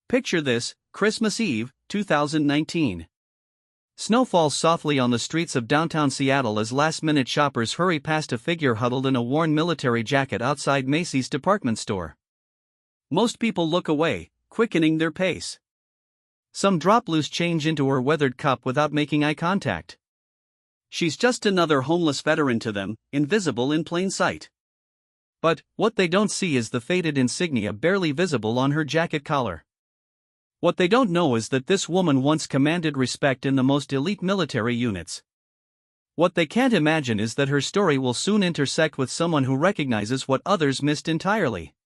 Picture this, Christmas Eve, 2019. Snow falls softly on the streets of downtown Seattle as last-minute shoppers hurry past a figure huddled in a worn military jacket outside Macy's department store. Most people look away, quickening their pace. Some drop loose change into her weathered cup without making eye contact. She's just another homeless veteran to them, invisible in plain sight. But what they don't see is the faded insignia barely visible on her jacket collar. What they don't know is that this woman once commanded respect in the most elite military units. What they can't imagine is that her story will soon intersect with someone who recognizes what others missed entirely.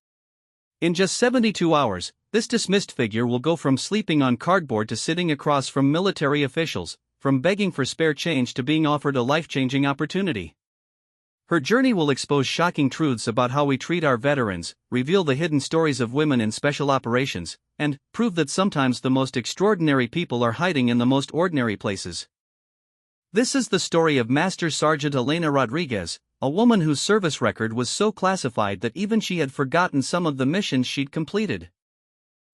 In just 72 hours, this dismissed figure will go from sleeping on cardboard to sitting across from military officials, from begging for spare change to being offered a life-changing opportunity. Her journey will expose shocking truths about how we treat our veterans, reveal the hidden stories of women in special operations, and prove that sometimes the most extraordinary people are hiding in the most ordinary places. This is the story of Master Sergeant Elena Rodriguez, a woman whose service record was so classified that even she had forgotten some of the missions she'd completed.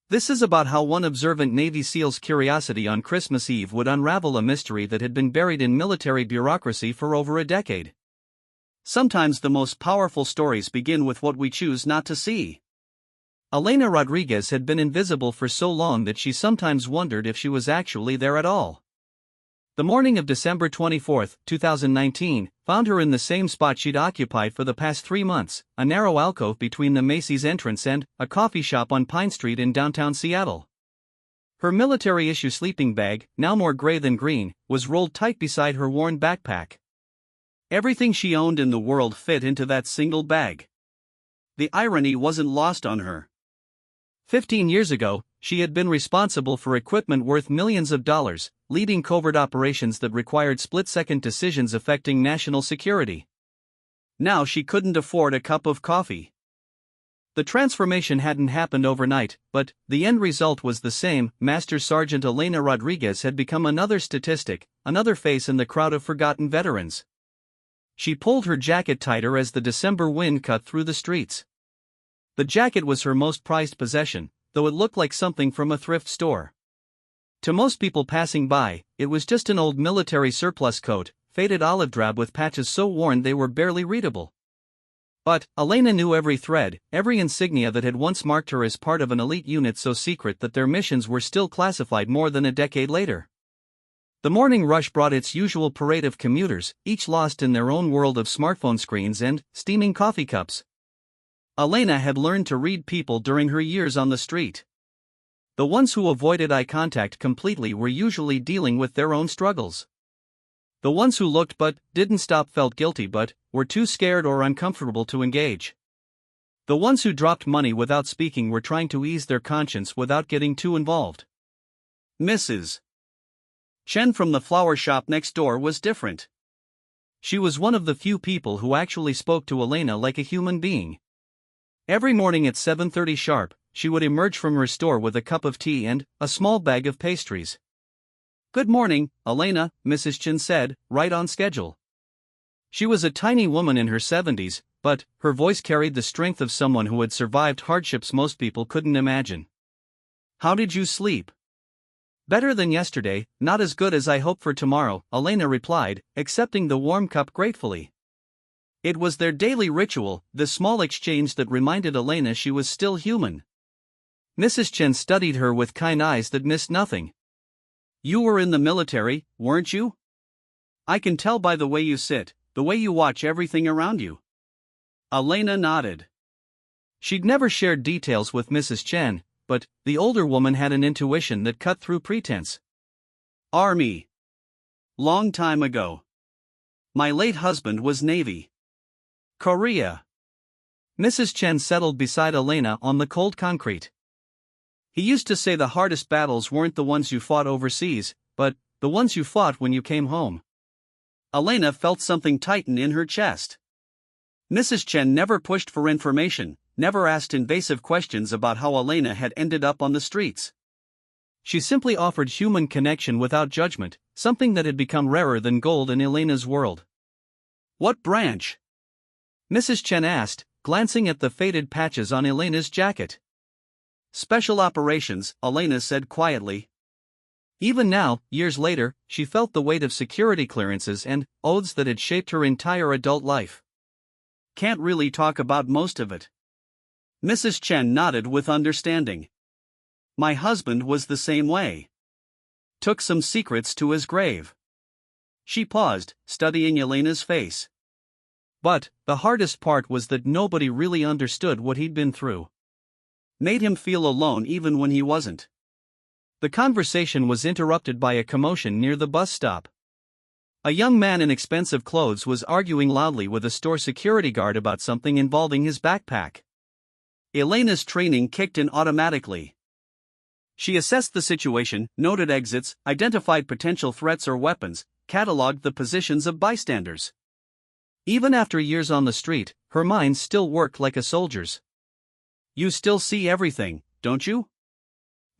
This is about how one observant Navy SEAL's curiosity on Christmas Eve would unravel a mystery that had been buried in military bureaucracy for over a decade. Sometimes the most powerful stories begin with what we choose not to see. Elena Rodriguez had been invisible for so long that she sometimes wondered if she was actually there at all. The morning of December 24, 2019, found her in the same spot she'd occupied for the past 3 months, a narrow alcove between the Macy's entrance and a coffee shop on Pine Street in downtown Seattle. Her military-issue sleeping bag, now more gray than green, was rolled tight beside her worn backpack. Everything she owned in the world fit into that single bag. The irony wasn't lost on her. 15 years ago, she had been responsible for equipment worth millions of dollars, leading covert operations that required split-second decisions affecting national security. Now she couldn't afford a cup of coffee. The transformation hadn't happened overnight, but the end result was the same. Master Sergeant Elena Rodriguez had become another statistic, another face in the crowd of forgotten veterans. She pulled her jacket tighter as the December wind cut through the streets. The jacket was her most prized possession, though it looked like something from a thrift store. To most people passing by, it was just an old military surplus coat, faded olive drab with patches so worn they were barely readable. But Elena knew every thread, every insignia that had once marked her as part of an elite unit so secret that their missions were still classified more than a decade later. The morning rush brought its usual parade of commuters, each lost in their own world of smartphone screens and steaming coffee cups. Elena had learned to read people during her years on the street. The ones who avoided eye contact completely were usually dealing with their own struggles. The ones who looked but didn't stop felt guilty but were too scared or uncomfortable to engage. The ones who dropped money without speaking were trying to ease their conscience without getting too involved. Mrs. Chen from the flower shop next door was different. She was one of the few people who actually spoke to Elena like a human being. Every morning at 7:30 sharp, she would emerge from her store with a cup of tea and a small bag of pastries. "Good morning, Elena," Mrs. Chen said, right on schedule. She was a tiny woman in her 70s, but her voice carried the strength of someone who had survived hardships most people couldn't imagine. "How did you sleep?" "Better than yesterday, not as good as I hope for tomorrow," Elena replied, accepting the warm cup gratefully. It was their daily ritual, this small exchange that reminded Elena she was still human. Mrs. Chen studied her with kind eyes that missed nothing. "You were in the military, weren't you? I can tell by the way you sit, the way you watch everything around you." Elena nodded. She'd never shared details with Mrs. Chen, but the older woman had an intuition that cut through pretense. "Army. Long time ago. My late husband was Navy. Korea." Mrs. Chen settled beside Elena on the cold concrete. "He used to say the hardest battles weren't the ones you fought overseas, but the ones you fought when you came home." Elena felt something tighten in her chest. Mrs. Chen never pushed for information, never asked invasive questions about how Elena had ended up on the streets. She simply offered human connection without judgment, something that had become rarer than gold in Elena's world. "What branch?" Mrs. Chen asked, glancing at the faded patches on Elena's jacket. Special operations, Elena said quietly. Even now, years later, she felt the weight of security clearances and oaths that had shaped her entire adult life. Can't really talk about most of it. Mrs. Chen nodded with understanding. My husband was the same way. Took some secrets to his grave. She paused, studying Elena's face. But the hardest part was that nobody really understood what he'd been through. Made him feel alone even when he wasn't. The conversation was interrupted by a commotion near the bus stop. A young man in expensive clothes was arguing loudly with a store security guard about something involving his backpack. Elena's training kicked in automatically. She assessed the situation, noted exits, identified potential threats or weapons, catalogued the positions of bystanders. Even after years on the street, her mind still worked like a soldier's. You still see everything, don't you?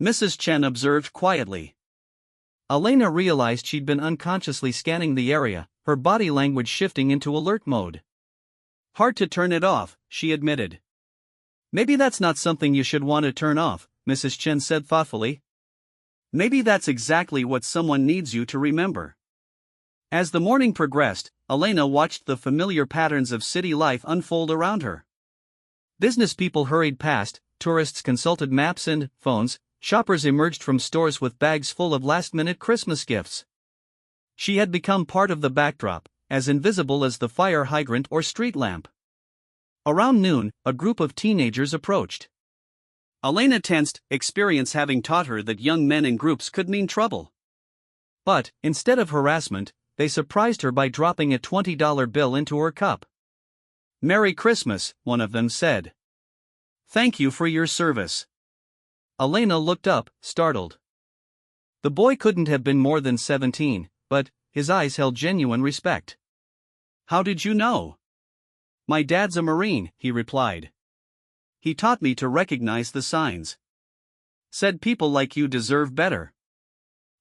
Mrs. Chen observed quietly. Elena realized she'd been unconsciously scanning the area, her body language shifting into alert mode. Hard to turn it off, she admitted. Maybe that's not something you should want to turn off, Mrs. Chen said thoughtfully. Maybe that's exactly what someone needs you to remember. As the morning progressed, Elena watched the familiar patterns of city life unfold around her. Business people hurried past, tourists consulted maps and phones, shoppers emerged from stores with bags full of last-minute Christmas gifts. She had become part of the backdrop, as invisible as the fire hydrant or street lamp. Around noon, a group of teenagers approached. Elena tensed, experience having taught her that young men in groups could mean trouble. But, instead of harassment, they surprised her by dropping a $20 bill into her cup. Merry Christmas, one of them said. Thank you for your service. Elena looked up, startled. The boy couldn't have been more than 17, but his eyes held genuine respect. How did you know? My dad's a Marine, he replied. He taught me to recognize the signs. Said people like you deserve better.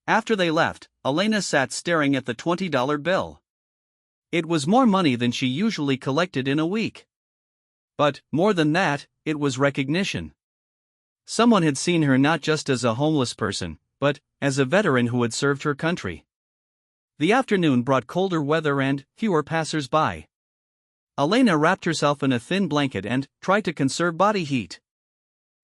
After they left, Elena sat staring at the $20 bill. It was more money than she usually collected in a week. But, more than that, it was recognition. Someone had seen her not just as a homeless person, but as a veteran who had served her country. The afternoon brought colder weather and fewer passers-by. Elena wrapped herself in a thin blanket and tried to conserve body heat.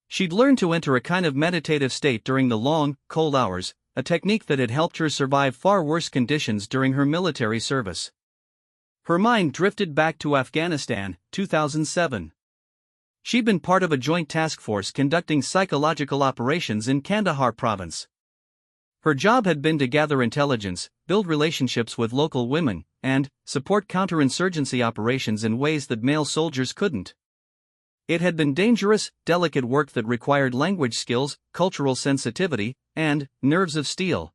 She'd learned to enter a kind of meditative state during the long, cold hours, a technique that had helped her survive far worse conditions during her military service. Her mind drifted back to Afghanistan, 2007. She'd been part of a joint task force conducting psychological operations in Kandahar province. Her job had been to gather intelligence, build relationships with local women, and support counterinsurgency operations in ways that male soldiers couldn't. It had been dangerous, delicate work that required language skills, cultural sensitivity, and nerves of steel.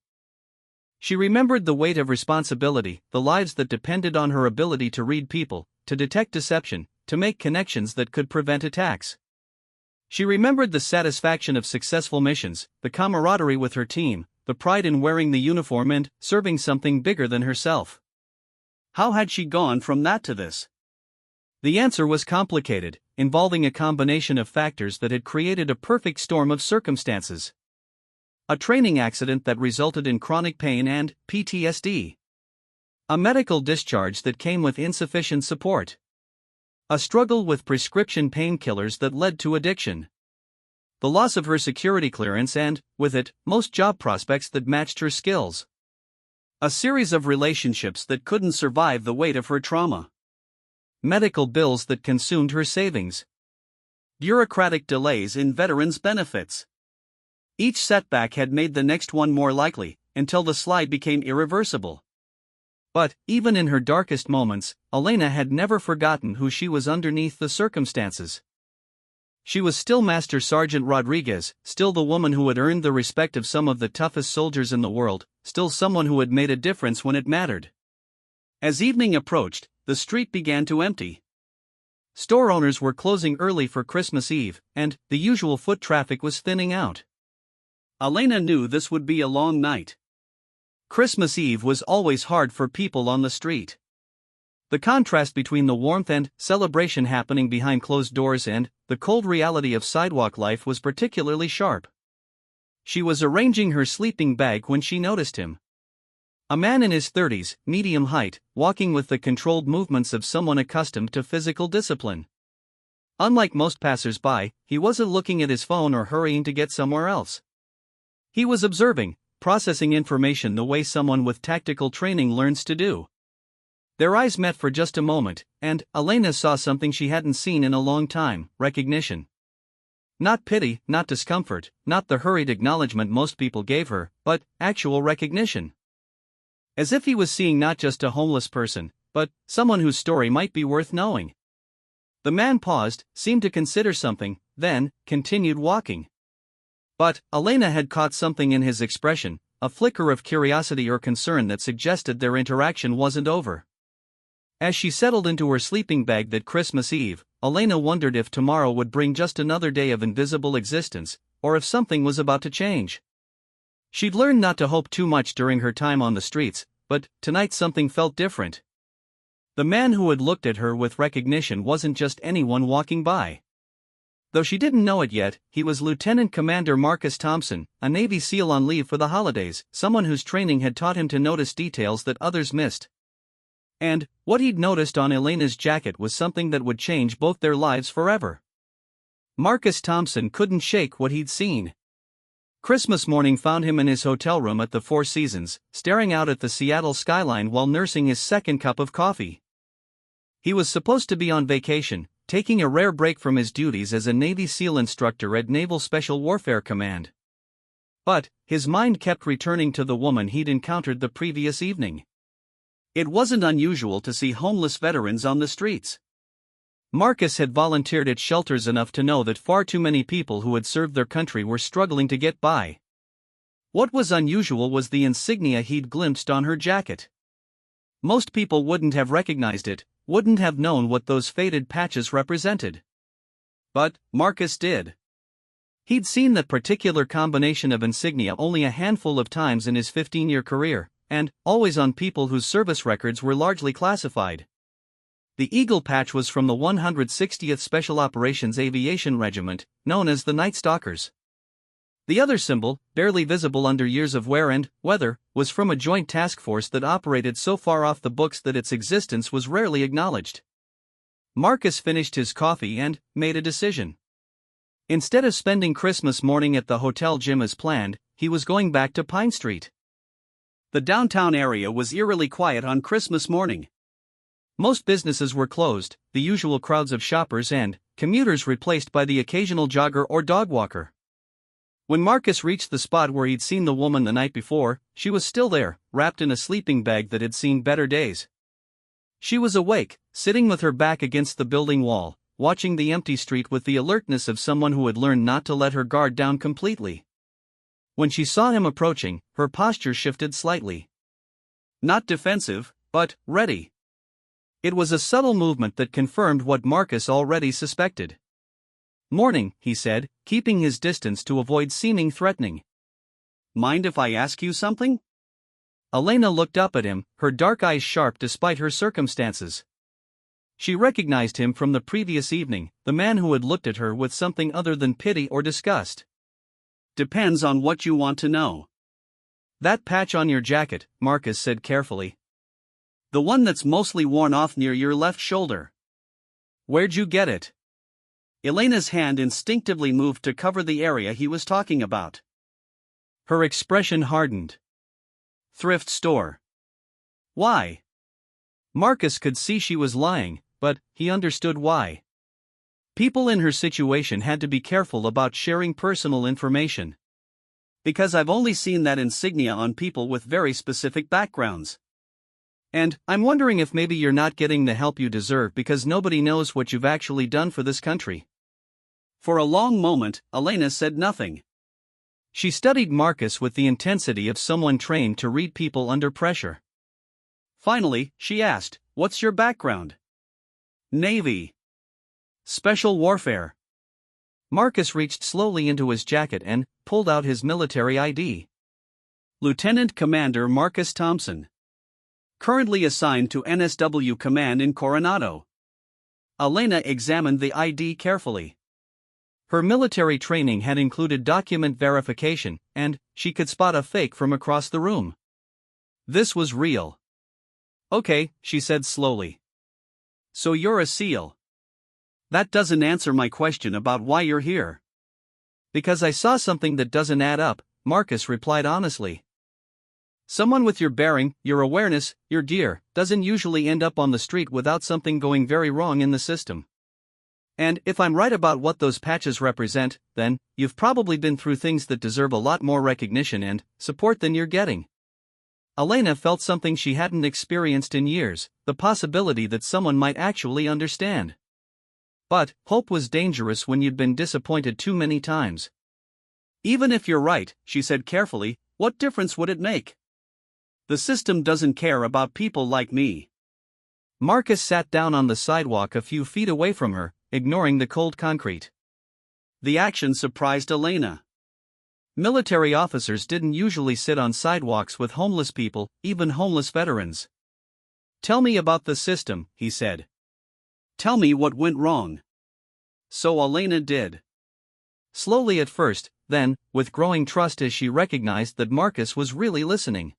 She remembered the weight of responsibility, the lives that depended on her ability to read people, to detect deception, to make connections that could prevent attacks. She remembered the satisfaction of successful missions, the camaraderie with her team, the pride in wearing the uniform and serving something bigger than herself. How had she gone from that to this? The answer was complicated, involving a combination of factors that had created a perfect storm of circumstances. A training accident that resulted in chronic pain and PTSD. A medical discharge that came with insufficient support. A struggle with prescription painkillers that led to addiction. The loss of her security clearance and, with it, most job prospects that matched her skills. A series of relationships that couldn't survive the weight of her trauma. Medical bills that consumed her savings. Bureaucratic delays in veterans' benefits. Each setback had made the next one more likely, until the slide became irreversible. But, even in her darkest moments, Elena had never forgotten who she was underneath the circumstances. She was still Master Sergeant Rodriguez, still the woman who had earned the respect of some of the toughest soldiers in the world, still someone who had made a difference when it mattered. As evening approached, the street began to empty. Store owners were closing early for Christmas Eve, and the usual foot traffic was thinning out. Elena knew this would be a long night. Christmas Eve was always hard for people on the street. The contrast between the warmth and celebration happening behind closed doors and the cold reality of sidewalk life was particularly sharp. She was arranging her sleeping bag when she noticed him. A man in his 30s, medium height, walking with the controlled movements of someone accustomed to physical discipline. Unlike most passers-by, he wasn't looking at his phone or hurrying to get somewhere else. He was observing, processing information the way someone with tactical training learns to do. Their eyes met for just a moment, and Elena saw something she hadn't seen in a long time: recognition. Not pity, not discomfort, not the hurried acknowledgement most people gave her, but actual recognition. As if he was seeing not just a homeless person, but someone whose story might be worth knowing. The man paused, seemed to consider something, then continued walking. But Elena had caught something in his expression, a flicker of curiosity or concern that suggested their interaction wasn't over. As she settled into her sleeping bag that Christmas Eve, Elena wondered if tomorrow would bring just another day of invisible existence, or if something was about to change. She'd learned not to hope too much during her time on the streets, but tonight something felt different. The man who had looked at her with recognition wasn't just anyone walking by. Though she didn't know it yet, he was Lieutenant Commander Marcus Thompson, a Navy SEAL on leave for the holidays, someone whose training had taught him to notice details that others missed. And what he'd noticed on Elena's jacket was something that would change both their lives forever. Marcus Thompson couldn't shake what he'd seen. Christmas morning found him in his hotel room at the Four Seasons, staring out at the Seattle skyline while nursing his second cup of coffee. He was supposed to be on vacation, taking a rare break from his duties as a Navy SEAL instructor at Naval Special Warfare Command. But his mind kept returning to the woman he'd encountered the previous evening. It wasn't unusual to see homeless veterans on the streets. Marcus had volunteered at shelters enough to know that far too many people who had served their country were struggling to get by. What was unusual was the insignia he'd glimpsed on her jacket. Most people wouldn't have recognized it, wouldn't have known what those faded patches represented. But Marcus did. He'd seen that particular combination of insignia only a handful of times in his 15-year career, and always on people whose service records were largely classified. The eagle patch was from the 160th Special Operations Aviation Regiment, known as the Night Stalkers. The other symbol, barely visible under years of wear and weather, was from a joint task force that operated so far off the books that its existence was rarely acknowledged. Marcus finished his coffee and made a decision. Instead of spending Christmas morning at the hotel gym as planned, he was going back to Pine Street. The downtown area was eerily quiet on Christmas morning. Most businesses were closed, the usual crowds of shoppers and commuters replaced by the occasional jogger or dog walker. When Marcus reached the spot where he'd seen the woman the night before, she was still there, wrapped in a sleeping bag that had seen better days. She was awake, sitting with her back against the building wall, watching the empty street with the alertness of someone who had learned not to let her guard down completely. When she saw him approaching, her posture shifted slightly. Not defensive, but ready. It was a subtle movement that confirmed what Marcus already suspected. "Morning," he said, keeping his distance to avoid seeming threatening. "Mind if I ask you something?" Elena looked up at him, her dark eyes sharp despite her circumstances. She recognized him from the previous evening, the man who had looked at her with something other than pity or disgust. "Depends on what you want to know." "That patch on your jacket," Marcus said carefully. "The one that's mostly worn off near your left shoulder." "Where'd you get it?" Elena's hand instinctively moved to cover the area he was talking about. Her expression hardened. "Thrift store." "Why?" Marcus could see she was lying, but he understood why. People in her situation had to be careful about sharing personal information. "Because I've only seen that insignia on people with very specific backgrounds. And I'm wondering if maybe you're not getting the help you deserve because nobody knows what you've actually done for this country." For a long moment, Elena said nothing. She studied Marcus with the intensity of someone trained to read people under pressure. Finally, she asked, "What's your background?" "Navy. Special warfare." Marcus reached slowly into his jacket and pulled out his military ID. "Lieutenant Commander Marcus Thompson." Currently assigned to NSW Command in Coronado. Elena examined the ID carefully. Her military training had included document verification, and she could spot a fake from across the room. This was real. Okay, she said slowly. So you're a SEAL. That doesn't answer my question about why you're here. Because I saw something that doesn't add up, Marcus replied honestly. Someone with your bearing, your awareness, your gear, doesn't usually end up on the street without something going very wrong in the system. And if I'm right about what those patches represent, then you've probably been through things that deserve a lot more recognition and support than you're getting. Elena felt something she hadn't experienced in years, the possibility that someone might actually understand. But hope was dangerous when you'd been disappointed too many times. Even if you're right, she said carefully, what difference would it make? The system doesn't care about people like me. Marcus sat down on the sidewalk a few feet away from her, ignoring the cold concrete. The action surprised Elena. Military officers didn't usually sit on sidewalks with homeless people, even homeless veterans. Tell me about the system, he said. Tell me what went wrong. So Elena did. Slowly at first, then, with growing trust as she recognized that Marcus was really listening.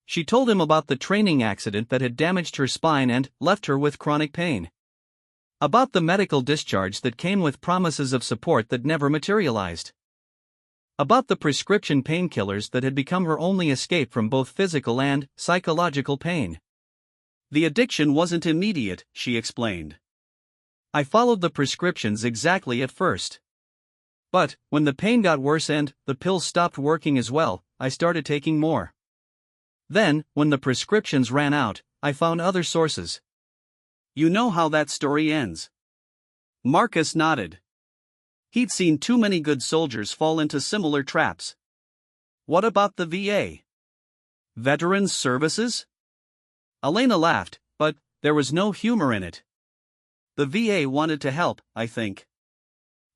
She told him about the training accident that had damaged her spine and left her with chronic pain. About the medical discharge that came with promises of support that never materialized. About the prescription painkillers that had become her only escape from both physical and psychological pain. The addiction wasn't immediate, she explained. I followed the prescriptions exactly at first. But, when the pain got worse and the pills stopped working as well, I started taking more. Then, when the prescriptions ran out, I found other sources. You know how that story ends. Marcus nodded. He'd seen too many good soldiers fall into similar traps. What about the VA? Veterans Services? Elena laughed, but there was no humor in it. The VA wanted to help, I think.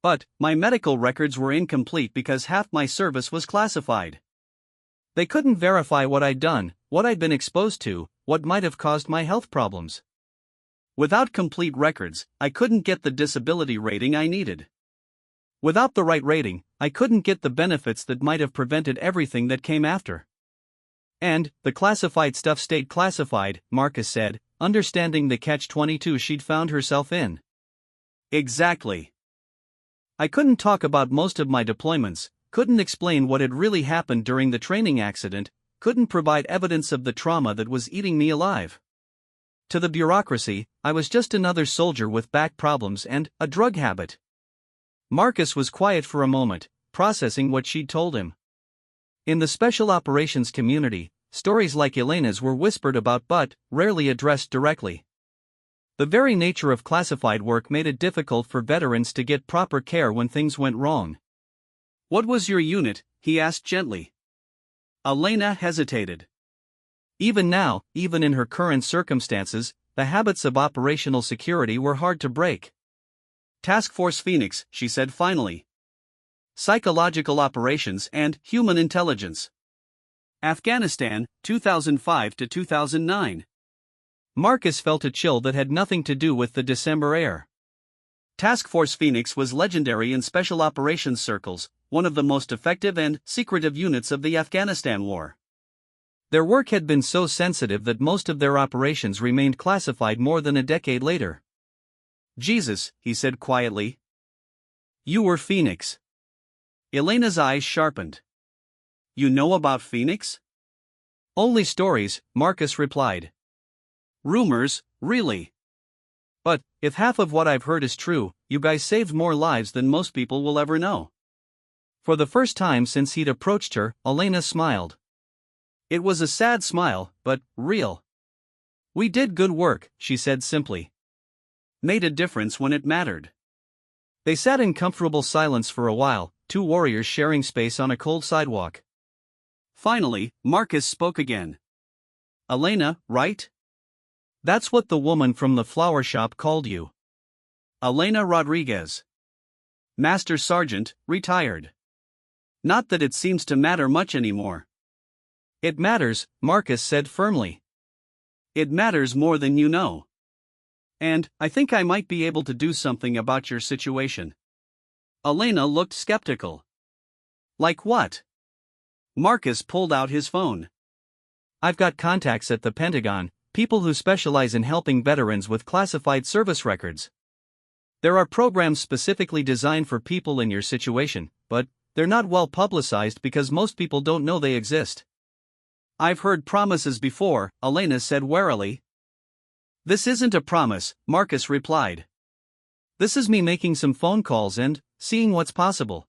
But my medical records were incomplete because half my service was classified. They couldn't verify what I'd done, what I'd been exposed to, what might have caused my health problems. Without complete records, I couldn't get the disability rating I needed. Without the right rating, I couldn't get the benefits that might have prevented everything that came after. And the classified stuff stayed classified, Marcus said, understanding the catch-22 she'd found herself in. Exactly. I couldn't talk about most of my deployments, couldn't explain what had really happened during the training accident, couldn't provide evidence of the trauma that was eating me alive. To the bureaucracy, I was just another soldier with back problems and a drug habit. Marcus was quiet for a moment, processing what she'd told him. In the special operations community, stories like Elena's were whispered about but rarely addressed directly. The very nature of classified work made it difficult for veterans to get proper care when things went wrong. What was your unit? He asked gently. Elena hesitated. Even now, even in her current circumstances, the habits of operational security were hard to break. Task Force Phoenix, she said finally. Psychological Operations and Human Intelligence. Afghanistan, 2005 to 2009. Marcus felt a chill that had nothing to do with the December air. Task Force Phoenix was legendary in special operations circles, one of the most effective and secretive units of the Afghanistan war. Their work had been so sensitive that most of their operations remained classified more than a decade later. Jesus, he said quietly. You were Phoenix. Elena's eyes sharpened. You know about Phoenix? Only stories, Marcus replied. Rumors, really. But, if half of what I've heard is true, you guys saved more lives than most people will ever know. For the first time since he'd approached her, Elena smiled. It was a sad smile, but real. We did good work, she said simply. Made a difference when it mattered. They sat in comfortable silence for a while, two warriors sharing space on a cold sidewalk. Finally, Marcus spoke again. Elena, right? That's what the woman from the flower shop called you. Elena Rodriguez. Master Sergeant, retired. Not that it seems to matter much anymore. It matters, Marcus said firmly. It matters more than you know. And I think I might be able to do something about your situation. Elena looked skeptical. Like what? Marcus pulled out his phone. I've got contacts at the Pentagon, people who specialize in helping veterans with classified service records. There are programs specifically designed for people in your situation, but they're not well publicized because most people don't know they exist. I've heard promises before, Elena said warily. This isn't a promise, Marcus replied. This is me making some phone calls and seeing what's possible.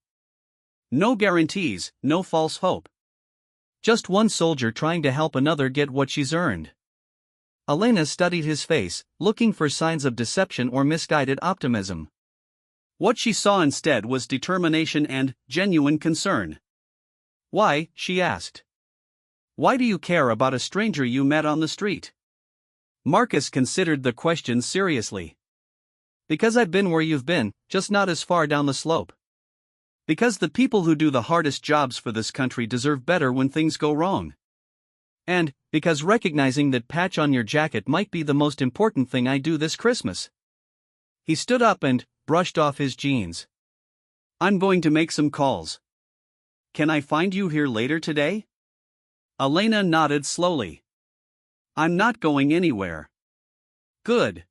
No guarantees, no false hope. Just one soldier trying to help another get what she's earned. Elena studied his face, looking for signs of deception or misguided optimism. What she saw instead was determination and genuine concern. Why? She asked. Why do you care about a stranger you met on the street? Marcus considered the question seriously. Because I've been where you've been, just not as far down the slope. Because the people who do the hardest jobs for this country deserve better when things go wrong. And because recognizing that patch on your jacket might be the most important thing I do this Christmas. He stood up and brushed off his jeans. I'm going to make some calls. Can I find you here later today? Elena nodded slowly. I'm not going anywhere. Good.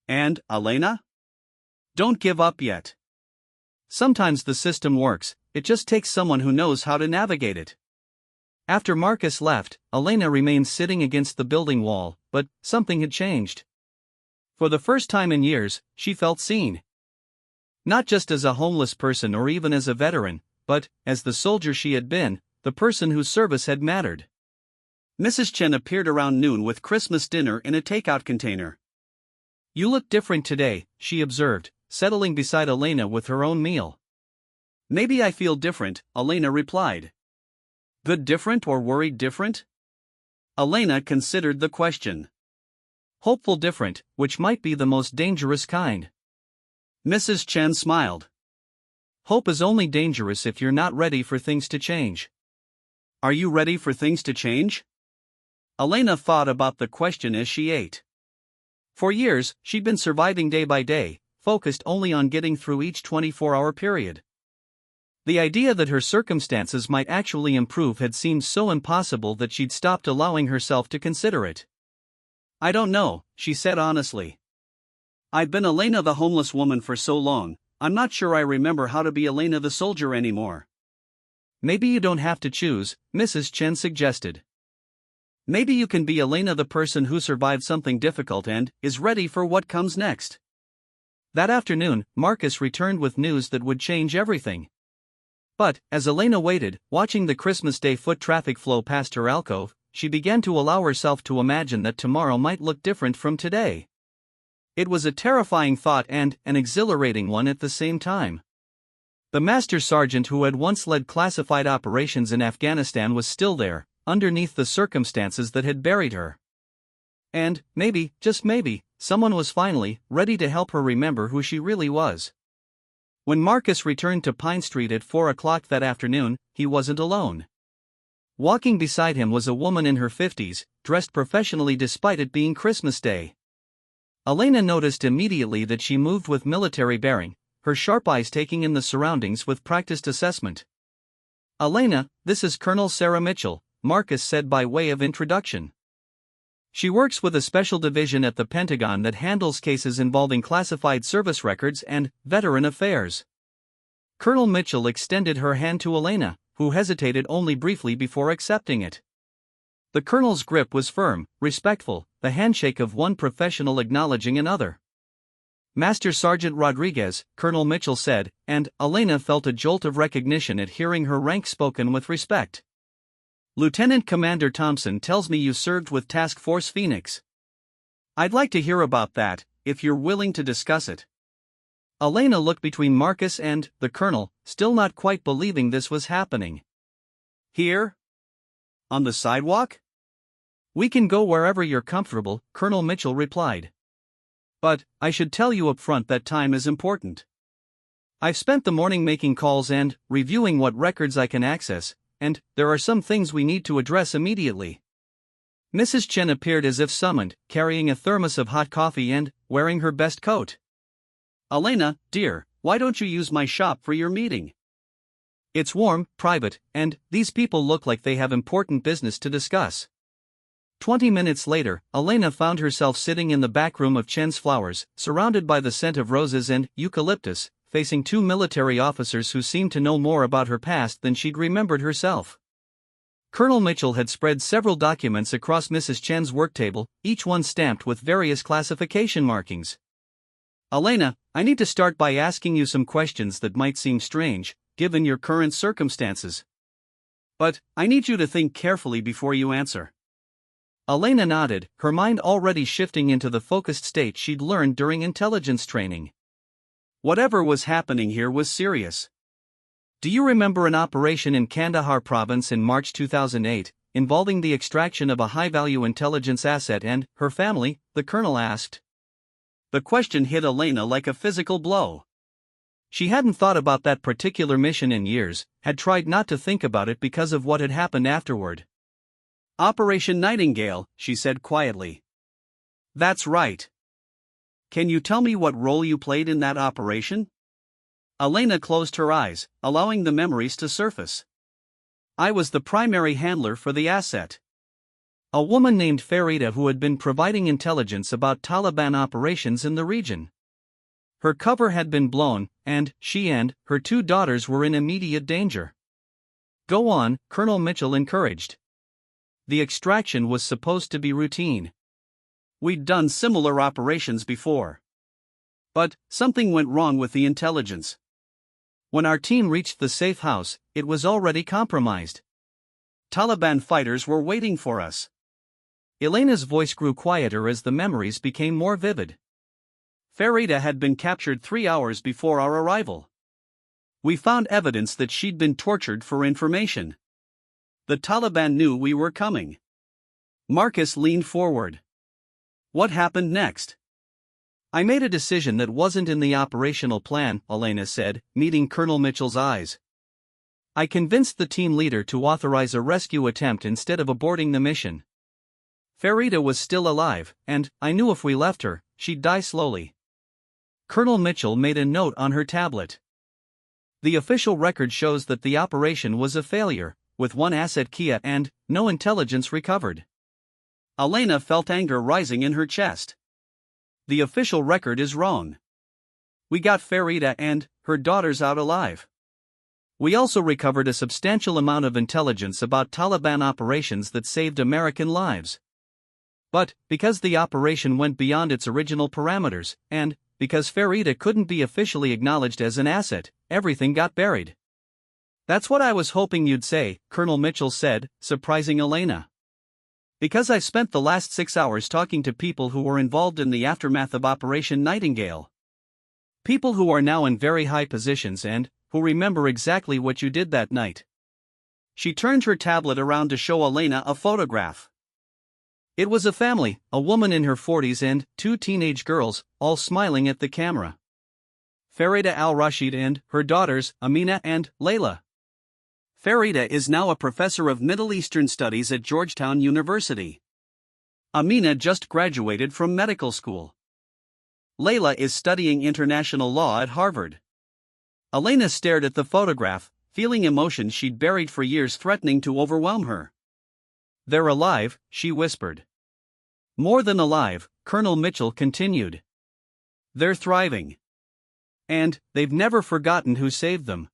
And, Elena? Don't give up yet. Sometimes the system works, it just takes someone who knows how to navigate it. After Marcus left, Elena remained sitting against the building wall, but something had changed. For the first time in years, she felt seen. Not just as a homeless person or even as a veteran, but as the soldier she had been, the person whose service had mattered. Mrs. Chen appeared around noon with Christmas dinner in a takeout container. You look different today, she observed, settling beside Elena with her own meal. Maybe I feel different, Elena replied. Good different or worried different? Elena considered the question. Hopeful different, which might be the most dangerous kind. Mrs. Chen smiled. Hope is only dangerous if you're not ready for things to change. Are you ready for things to change? Elena thought about the question as she ate. For years, she'd been surviving day by day, focused only on getting through each 24-hour period. The idea that her circumstances might actually improve had seemed so impossible that she'd stopped allowing herself to consider it. I don't know, she said honestly. I've been Elena the homeless woman for so long, I'm not sure I remember how to be Elena the soldier anymore. Maybe you don't have to choose, Mrs. Chen suggested. Maybe you can be Elena the person who survived something difficult and is ready for what comes next. That afternoon, Marcus returned with news that would change everything. But, as Elena waited, watching the Christmas Day foot traffic flow past her alcove, she began to allow herself to imagine that tomorrow might look different from today. It was a terrifying thought and an exhilarating one at the same time. The master sergeant who had once led classified operations in Afghanistan was still there, underneath the circumstances that had buried her. And, maybe, just maybe, someone was finally ready to help her remember who she really was. When Marcus returned to Pine Street at 4 o'clock that afternoon, he wasn't alone. Walking beside him was a woman in her 50s, dressed professionally despite it being Christmas Day. Elena noticed immediately that she moved with military bearing, her sharp eyes taking in the surroundings with practiced assessment. Elena, this is Colonel Sarah Mitchell, Marcus said by way of introduction. She works with a special division at the Pentagon that handles cases involving classified service records and veteran affairs. Colonel Mitchell extended her hand to Elena, who hesitated only briefly before accepting it. The colonel's grip was firm, respectful, the handshake of one professional acknowledging another. Master Sergeant Rodriguez, Colonel Mitchell said, and Elena felt a jolt of recognition at hearing her rank spoken with respect. Lieutenant Commander Thompson tells me you served with Task Force Phoenix. I'd like to hear about that, if you're willing to discuss it. Elena looked between Marcus and the colonel, still not quite believing this was happening. Here? On the sidewalk? We can go wherever you're comfortable, Colonel Mitchell replied. But, I should tell you up front that time is important. I've spent the morning making calls and reviewing what records I can access, and there are some things we need to address immediately. Mrs. Chen appeared as if summoned, carrying a thermos of hot coffee and wearing her best coat. "Elena, dear, why don't you use my shop for your meeting? It's warm, private, and these people look like they have important business to discuss." 20 minutes later, Elena found herself sitting in the back room of Chen's Flowers, surrounded by the scent of roses and eucalyptus, facing two military officers who seemed to know more about her past than she'd remembered herself. Colonel Mitchell had spread several documents across Mrs. Chen's work table, each one stamped with various classification markings. "Elena, I need to start by asking you some questions that might seem strange, given your current circumstances. But I need you to think carefully before you answer." Elena nodded, her mind already shifting into the focused state she'd learned during intelligence training. Whatever was happening here was serious. "Do you remember an operation in Kandahar province in March 2008, involving the extraction of a high-value intelligence asset and her family?" the colonel asked. The question hit Elena like a physical blow. She hadn't thought about that particular mission in years, had tried not to think about it because of what had happened afterward. "Operation Nightingale," she said quietly. "That's right. Can you tell me what role you played in that operation?" Elena closed her eyes, allowing the memories to surface. "I was the primary handler for the asset. A woman named Farida who had been providing intelligence about Taliban operations in the region. Her cover had been blown, and she and her two daughters were in immediate danger." "Go on," Colonel Mitchell encouraged. "The extraction was supposed to be routine. We'd done similar operations before. But something went wrong with the intelligence. When our team reached the safe house, it was already compromised. Taliban fighters were waiting for us." Elena's voice grew quieter as the memories became more vivid. "Farida had been captured 3 hours before our arrival. We found evidence that she'd been tortured for information. The Taliban knew we were coming." Marcus leaned forward. "What happened next?" "I made a decision that wasn't in the operational plan," Elena said, meeting Colonel Mitchell's eyes. "I convinced the team leader to authorize a rescue attempt instead of aborting the mission. Farida was still alive, and I knew if we left her, she'd die slowly." Colonel Mitchell made a note on her tablet. "The official record shows that the operation was a failure, with one asset Kia and no intelligence recovered." Elena felt anger rising in her chest. "The official record is wrong. We got Farida and her daughters out alive. We also recovered a substantial amount of intelligence about Taliban operations that saved American lives. But, because the operation went beyond its original parameters, and because Farida couldn't be officially acknowledged as an asset, everything got buried." "That's what I was hoping you'd say," Colonel Mitchell said, surprising Elena. "Because I spent the last 6 hours talking to people who were involved in the aftermath of Operation Nightingale. People who are now in very high positions and who remember exactly what you did that night." She turned her tablet around to show Elena a photograph. It was a family, a woman in her 40s and 2 teenage girls, all smiling at the camera. Farida al-Rashid and her daughters, Amina and Layla. Farida is now a professor of Middle Eastern Studies at Georgetown University. Amina just graduated from medical school. Layla is studying international law at Harvard. Elena stared at the photograph, feeling emotions she'd buried for years threatening to overwhelm her. "They're alive," she whispered. "More than alive," Colonel Mitchell continued. "They're thriving. And they've never forgotten who saved them.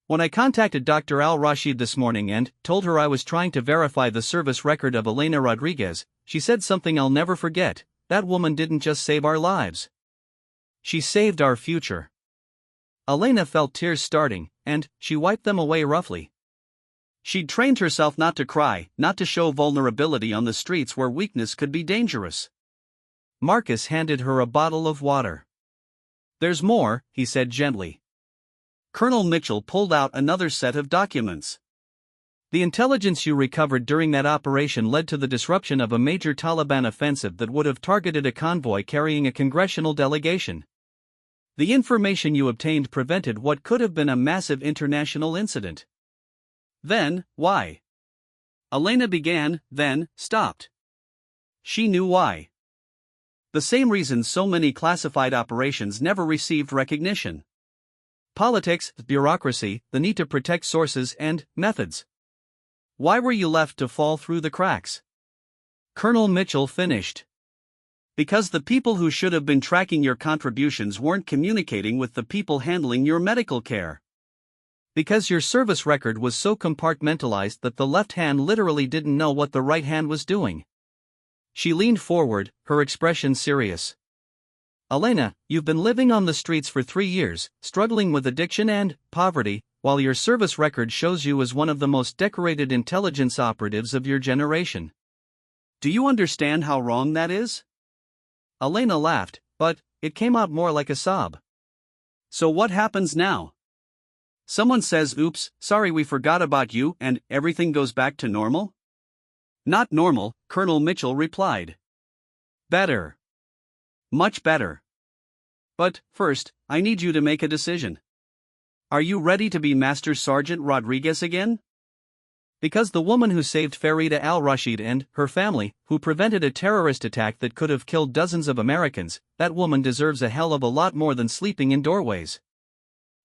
When I contacted Dr. Al-Rashid this morning and told her I was trying to verify the service record of Elena Rodriguez, she said something I'll never forget: that woman didn't just save our lives. She saved our future." Elena felt tears starting, and she wiped them away roughly. She'd trained herself not to cry, not to show vulnerability on the streets where weakness could be dangerous. Marcus handed her a bottle of water. "There's more," he said gently. Colonel Mitchell pulled out another set of documents. "The intelligence you recovered during that operation led to the disruption of a major Taliban offensive that would have targeted a convoy carrying a congressional delegation. The information you obtained prevented what could have been a massive international incident." "Then, why?" Elena began, then stopped. she knew why. The same reason so many classified operations never received recognition. Politics, bureaucracy, the need to protect sources and methods. Why were you left to fall through the cracks? Colonel Mitchell finished. Because the people who should have been tracking your contributions weren't communicating with the people handling your medical care. Because your service record was so compartmentalized that the left hand literally didn't know what the right hand was doing. She leaned forward, her expression serious. Elena, you've been living on the streets for 3 years, struggling with addiction and poverty, while your service record shows you as one of the most decorated intelligence operatives of your generation. Do you understand how wrong that is? Elena laughed, but it came out more like a sob. So what happens now? Someone says, "Oops, sorry, we forgot about you," and everything goes back to normal? Not normal, Colonel Mitchell replied. Better. Much better. But, first, I need you to make a decision. Are you ready to be Master Sergeant Rodriguez again? Because the woman who saved Farida al-Rashid and her family, who prevented a terrorist attack that could have killed dozens of Americans, that woman deserves a hell of a lot more than sleeping in doorways.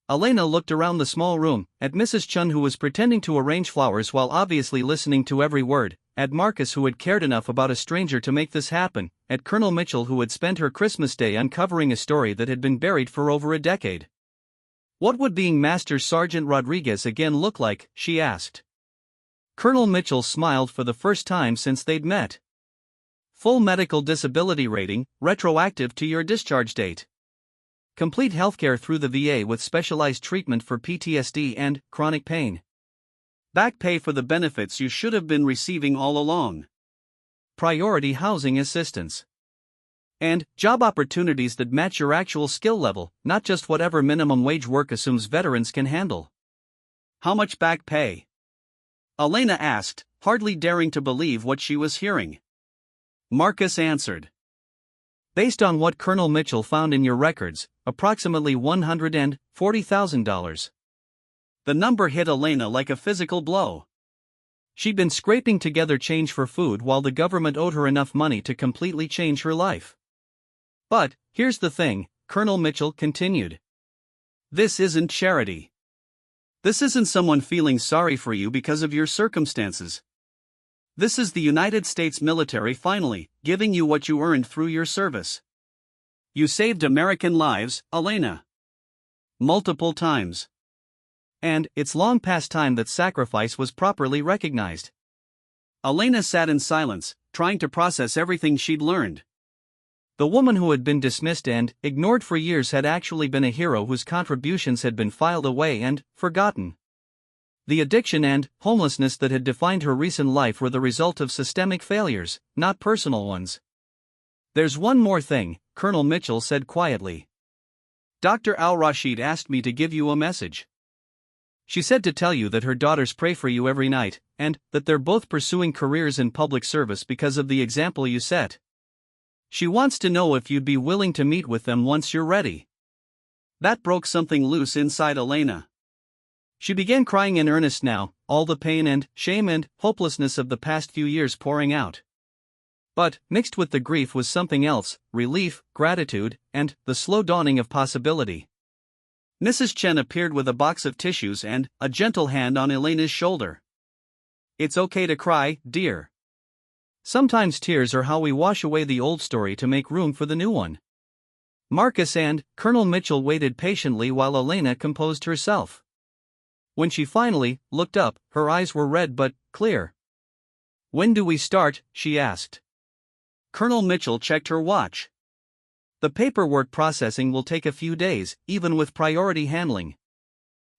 Elena looked around the small room, at Mrs. Chun who was pretending to arrange flowers while obviously listening to every word, at Marcus who had cared enough about a stranger to make this happen, at Colonel Mitchell who had spent her Christmas day uncovering a story that had been buried for over a decade. What would being Master Sergeant Rodriguez again look like, she asked. Colonel Mitchell smiled for the first time since they'd met. Full medical disability rating, retroactive to your discharge date. Complete healthcare through the VA with specialized treatment for PTSD and chronic pain. Back pay for the benefits you should have been receiving all along. Priority housing assistance. And job opportunities that match your actual skill level, not just whatever minimum wage work assumes veterans can handle. How much back pay? Elena asked, hardly daring to believe what she was hearing. Marcus answered. Based on what Colonel Mitchell found in your records, approximately $140,000. The number hit Elena like a physical blow. She'd been scraping together change for food while the government owed her enough money to completely change her life. But, here's the thing, Colonel Mitchell continued. This isn't charity. This isn't someone feeling sorry for you because of your circumstances. This is the United States military finally giving you what you earned through your service. You saved American lives, Elena. Multiple times. And it's long past time that sacrifice was properly recognized. Elena sat in silence, trying to process everything she'd learned. The woman who had been dismissed and ignored for years had actually been a hero whose contributions had been filed away and forgotten. The addiction and homelessness that had defined her recent life were the result of systemic failures, not personal ones. There's one more thing, Colonel Mitchell said quietly. Dr. Al-Rashid asked me to give you a message. She said to tell you that her daughters pray for you every night, and that they're both pursuing careers in public service because of the example you set. She wants to know if you'd be willing to meet with them once you're ready. That broke something loose inside Elena. She began crying in earnest now, all the pain and shame and hopelessness of the past few years pouring out. But, mixed with the grief was something else, relief, gratitude, and the slow dawning of possibility. Mrs. Chen appeared with a box of tissues and a gentle hand on Elena's shoulder. It's okay to cry, dear. Sometimes tears are how we wash away the old story to make room for the new one. Marcus and Colonel Mitchell waited patiently while Elena composed herself. When she finally looked up, her eyes were red but clear. When do we start? She asked. Colonel Mitchell checked her watch. The paperwork processing will take a few days, even with priority handling.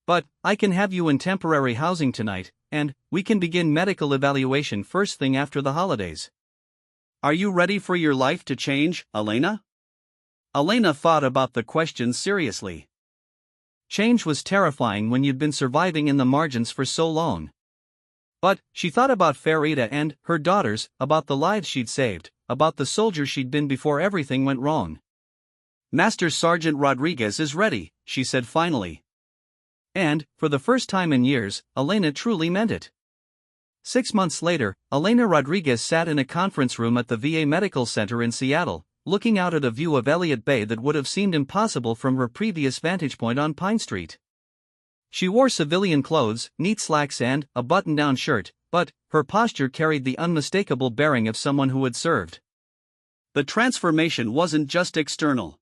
But I can have you in temporary housing tonight, and we can begin medical evaluation first thing after the holidays. Are you ready for your life to change, Elena? Elena thought about the question seriously. Change was terrifying when you'd been surviving in the margins for so long. But she thought about Farida and her daughters, about the lives she'd saved, about the soldier she'd been before everything went wrong. Master Sergeant Rodriguez is ready, she said finally. And, for the first time in years, Elena truly meant it. 6 months later, Elena Rodriguez sat in a conference room at the VA Medical Center in Seattle, looking out at a view of Elliott Bay that would have seemed impossible from her previous vantage point on Pine Street. She wore civilian clothes, neat slacks and a button-down shirt, but her posture carried the unmistakable bearing of someone who had served. The transformation wasn't just external.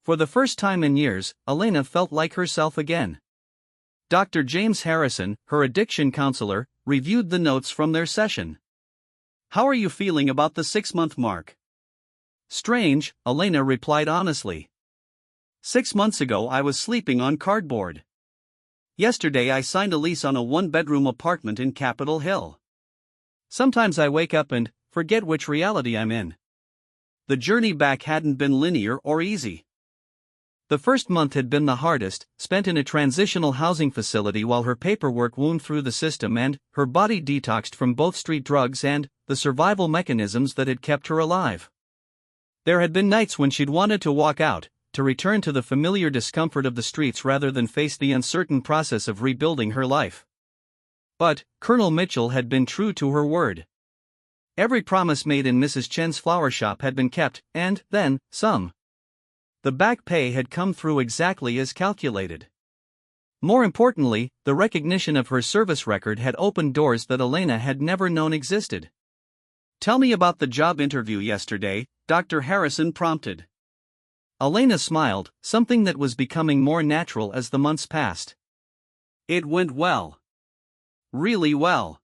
For the first time in years, Elena felt like herself again. Dr. James Harrison, her addiction counselor, reviewed the notes from their session. "How are you feeling about the 6-month mark?" "Strange," Elena replied honestly. 6 months ago I was sleeping on cardboard. Yesterday I signed a lease on a 1-bedroom apartment in Capitol Hill. Sometimes I wake up and forget which reality I'm in. The journey back hadn't been linear or easy. The first month had been the hardest, spent in a transitional housing facility while her paperwork wound through the system and her body detoxed from both street drugs and the survival mechanisms that had kept her alive. There had been nights when she'd wanted to walk out, to return to the familiar discomfort of the streets rather than face the uncertain process of rebuilding her life. But Colonel Mitchell had been true to her word. Every promise made in Mrs. Chen's flower shop had been kept, and then some. The back pay had come through exactly as calculated. More importantly, the recognition of her service record had opened doors that Elena had never known existed. "Tell me about the job interview yesterday," Dr. Harrison prompted. Elena smiled, something that was becoming more natural as the months passed. "It went well. Really well.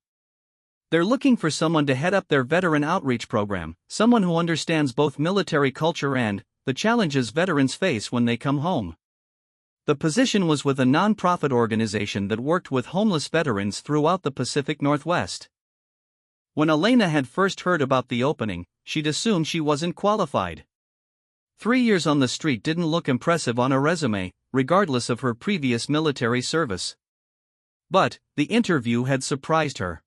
They're looking for someone to head up their veteran outreach program, someone who understands both military culture and the challenges veterans face when they come home." The position was with a non-profit organization that worked with homeless veterans throughout the Pacific Northwest. When Elena had first heard about the opening, she'd assumed she wasn't qualified. 3 years on the street didn't look impressive on a resume, regardless of her previous military service. But the interview had surprised her.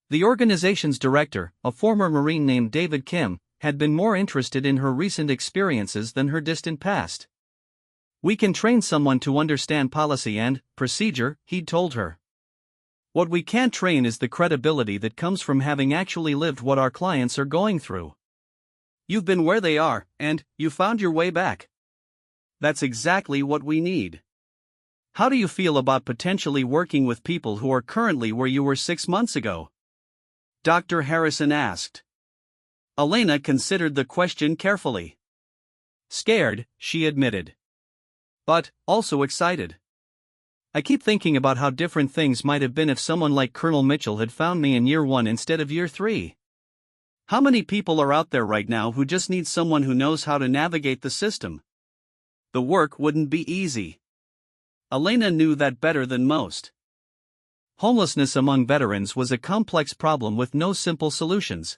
The organization's director, a former Marine named David Kim, had been more interested in her recent experiences than her distant past. "We can train someone to understand policy and procedure," he'd told her. "What we can't train is the credibility that comes from having actually lived what our clients are going through. You've been where they are, and you found your way back. That's exactly what we need. How do you feel about potentially working with people who are currently where you were 6 months ago?" Dr. Harrison asked. Elena considered the question carefully. "Scared," she admitted. "But also excited. I keep thinking about how different things might have been if someone like Colonel Mitchell had found me in year 1 instead of year 3. How many people are out there right now who just need someone who knows how to navigate the system? The work wouldn't be easy." Elena knew that better than most. Homelessness among veterans was a complex problem with no simple solutions.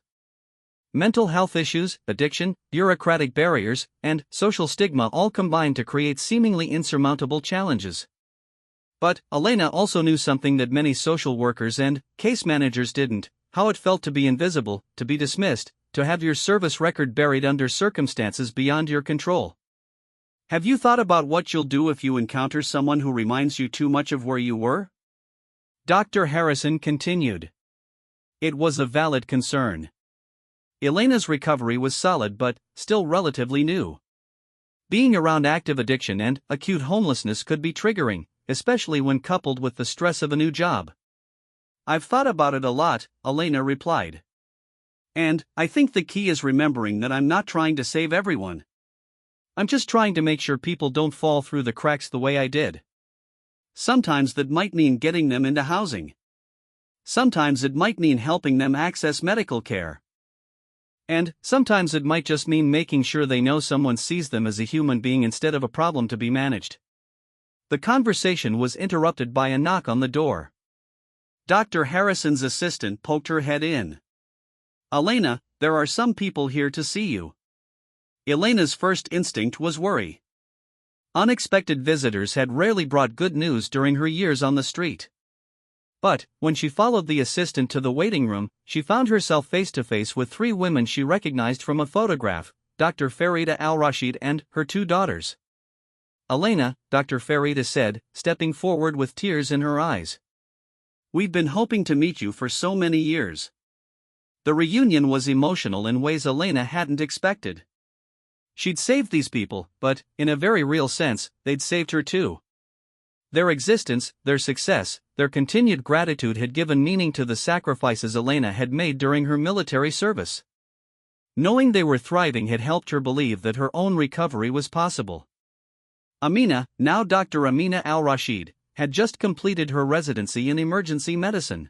Mental health issues, addiction, bureaucratic barriers, and social stigma all combined to create seemingly insurmountable challenges. But Elena also knew something that many social workers and case managers didn't: how it felt to be invisible, to be dismissed, to have your service record buried under circumstances beyond your control. "Have you thought about what you'll do if you encounter someone who reminds you too much of where you were?" Dr. Harrison continued. It was a valid concern. Elena's recovery was solid but still relatively new. Being around active addiction and acute homelessness could be triggering, especially when coupled with the stress of a new job. "I've thought about it a lot," Elena replied. "And I think the key is remembering that I'm not trying to save everyone. I'm just trying to make sure people don't fall through the cracks the way I did. Sometimes that might mean getting them into housing. Sometimes it might mean helping them access medical care. And sometimes it might just mean making sure they know someone sees them as a human being instead of a problem to be managed." The conversation was interrupted by a knock on the door. Dr. Harrison's assistant poked her head in. "Elena, there are some people here to see you." Elena's first instinct was worry. Unexpected visitors had rarely brought good news during her years on the street. But when she followed the assistant to the waiting room, she found herself face to face with 3 women she recognized from a photograph: Dr. Farida Al-Rashid and her 2 daughters. "Elena," Dr. Farida said, stepping forward with tears in her eyes. We've been hoping to meet you for so many years. The reunion was emotional in ways Elena hadn't expected. She'd saved these people, but, in a very real sense, they'd saved her too. Their existence, their success, their continued gratitude had given meaning to the sacrifices Elena had made during her military service. Knowing they were thriving had helped her believe that her own recovery was possible. Amina, now Dr. Amina al-Rashid, had just completed her residency in emergency medicine.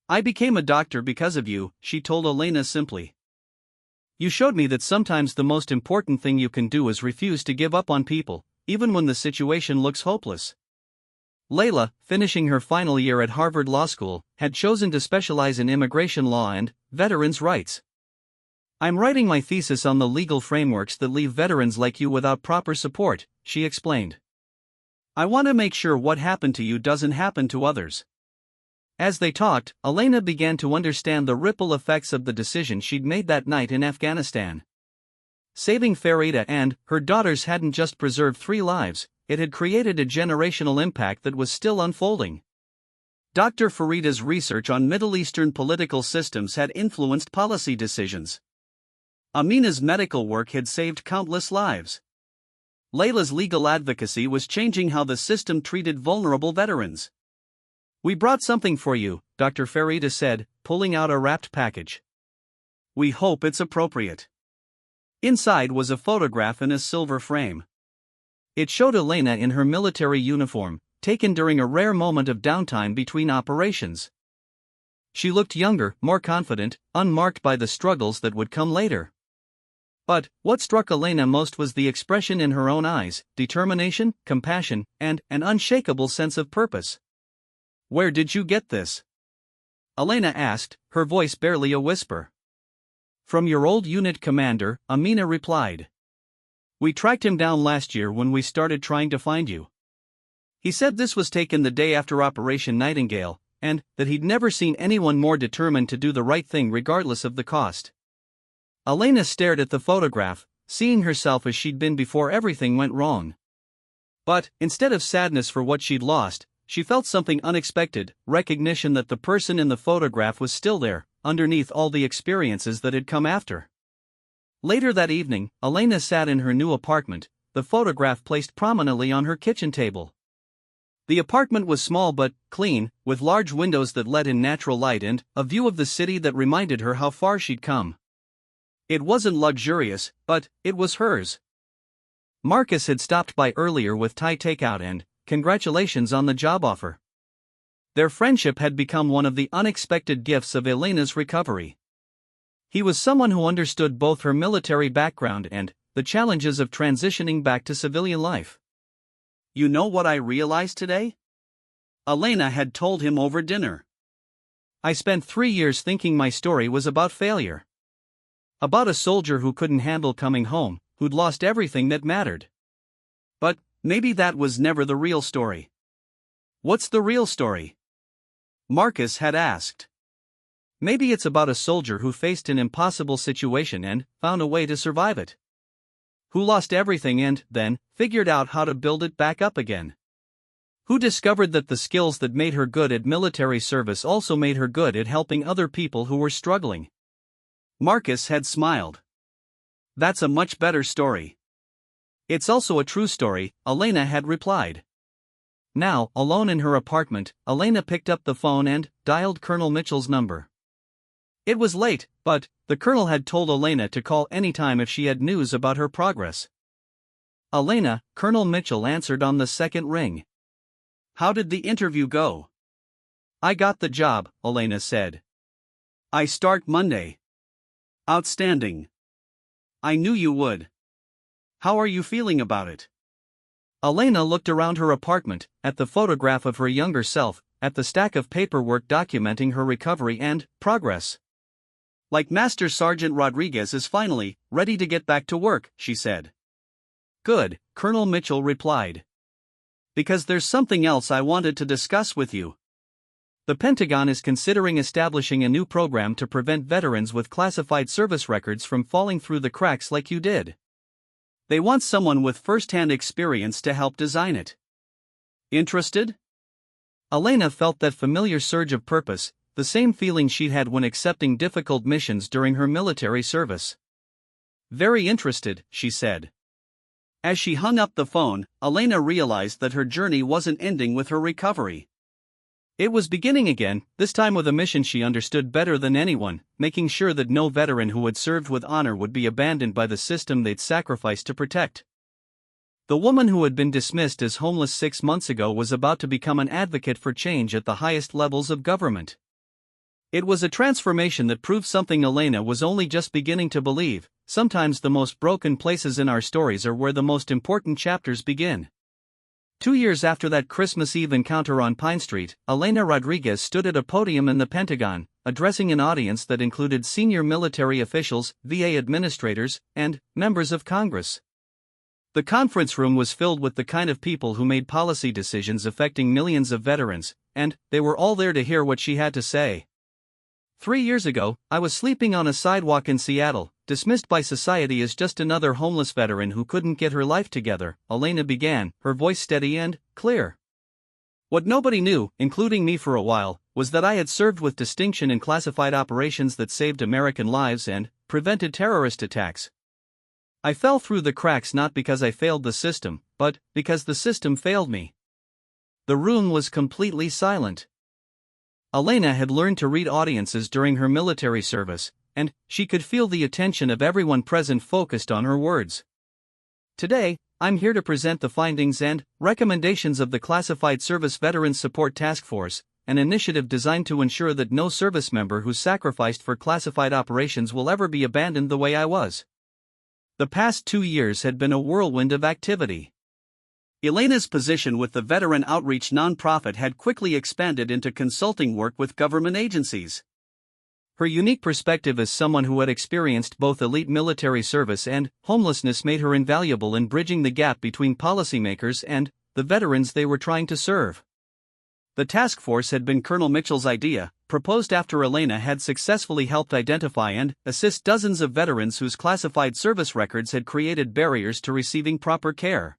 I became a doctor because of you, she told Elena simply. You showed me that sometimes the most important thing you can do is refuse to give up on people, even when the situation looks hopeless. Layla, finishing her final year at Harvard Law School, had chosen to specialize in immigration law and veterans' rights. I'm writing my thesis on the legal frameworks that leave veterans like you without proper support, she explained. I want to make sure what happened to you doesn't happen to others. As they talked, Elena began to understand the ripple effects of the decision she'd made that night in Afghanistan. Saving Farida and her daughters hadn't just preserved 3 lives, it had created a generational impact that was still unfolding. Dr. Farida's research on Middle Eastern political systems had influenced policy decisions. Amina's medical work had saved countless lives. Layla's legal advocacy was changing how the system treated vulnerable veterans. We brought something for you, Dr. Farida said, pulling out a wrapped package. We hope it's appropriate. Inside was a photograph in a silver frame. It showed Elena in her military uniform, taken during a rare moment of downtime between operations. She looked younger, more confident, unmarked by the struggles that would come later. But what struck Elena most was the expression in her own eyes: determination, compassion, and an unshakable sense of purpose. Where did you get this? Elena asked, her voice barely a whisper. From your old unit commander, Amina replied. We tracked him down last year when we started trying to find you. He said this was taken the day after Operation Nightingale, and that he'd never seen anyone more determined to do the right thing regardless of the cost. Elena stared at the photograph, seeing herself as she'd been before everything went wrong. But, instead of sadness for what she'd lost, she felt something unexpected: recognition that the person in the photograph was still there, underneath all the experiences that had come after. Later that evening, Elena sat in her new apartment, the photograph placed prominently on her kitchen table. The apartment was small but clean, with large windows that let in natural light and a view of the city that reminded her how far she'd come. It wasn't luxurious, but it was hers. Marcus had stopped by earlier with Thai takeout and congratulations on the job offer. Their friendship had become one of the unexpected gifts of Elena's recovery. He was someone who understood both her military background and the challenges of transitioning back to civilian life. You know what I realized today? Elena had told him over dinner. I spent 3 years thinking my story was about failure. About a soldier who couldn't handle coming home, who'd lost everything that mattered. But maybe that was never the real story. What's the real story? Marcus had asked. Maybe it's about a soldier who faced an impossible situation and found a way to survive it. Who lost everything and, then, figured out how to build it back up again. Who discovered that the skills that made her good at military service also made her good at helping other people who were struggling. Marcus had smiled. That's a much better story. It's also a true story, Elena had replied. Now, alone in her apartment, Elena picked up the phone and dialed Colonel Mitchell's number. It was late, but the colonel had told Elena to call anytime if she had news about her progress. Elena, Colonel Mitchell answered on the second ring. How did the interview go? I got the job, Elena said. I start Monday. Outstanding. I knew you would. How are you feeling about it? Elena looked around her apartment, at the photograph of her younger self, at the stack of paperwork documenting her recovery and progress. Like Master Sergeant Rodriguez is finally ready to get back to work, she said. Good, Colonel Mitchell replied. Because there's something else I wanted to discuss with you. The Pentagon is considering establishing a new program to prevent veterans with classified service records from falling through the cracks like you did. They want someone with first-hand experience to help design it. Interested? Elena felt that familiar surge of purpose, the same feeling she'd had when accepting difficult missions during her military service. "Very interested," she said. As she hung up the phone, Elena realized that her journey wasn't ending with her recovery. It was beginning again, this time with a mission she understood better than anyone, making sure that no veteran who had served with honor would be abandoned by the system they'd sacrificed to protect. The woman who had been dismissed as homeless 6 months ago was about to become an advocate for change at the highest levels of government. It was a transformation that proved something Elena was only just beginning to believe: sometimes the most broken places in our stories are where the most important chapters begin. 2 years after that Christmas Eve encounter on Pine Street, Elena Rodriguez stood at a podium in the Pentagon, addressing an audience that included senior military officials, VA administrators, and members of Congress. The conference room was filled with the kind of people who made policy decisions affecting millions of veterans, and they were all there to hear what she had to say. 3 years ago, I was sleeping on a sidewalk in Seattle, dismissed by society as just another homeless veteran who couldn't get her life together, Elena began, her voice steady and clear. What nobody knew, including me for a while, was that I had served with distinction in classified operations that saved American lives and prevented terrorist attacks. I fell through the cracks not because I failed the system, but because the system failed me. The room was completely silent. Elena had learned to read audiences during her military service, and she could feel the attention of everyone present focused on her words. Today, I'm here to present the findings and recommendations of the Classified Service Veterans Support Task Force, an initiative designed to ensure that no service member who sacrificed for classified operations will ever be abandoned the way I was. The past 2 years had been a whirlwind of activity. Elena's position with the Veteran Outreach nonprofit had quickly expanded into consulting work with government agencies. Her unique perspective as someone who had experienced both elite military service and homelessness made her invaluable in bridging the gap between policymakers and the veterans they were trying to serve. The task force had been Colonel Mitchell's idea, proposed after Elena had successfully helped identify and assist dozens of veterans whose classified service records had created barriers to receiving proper care.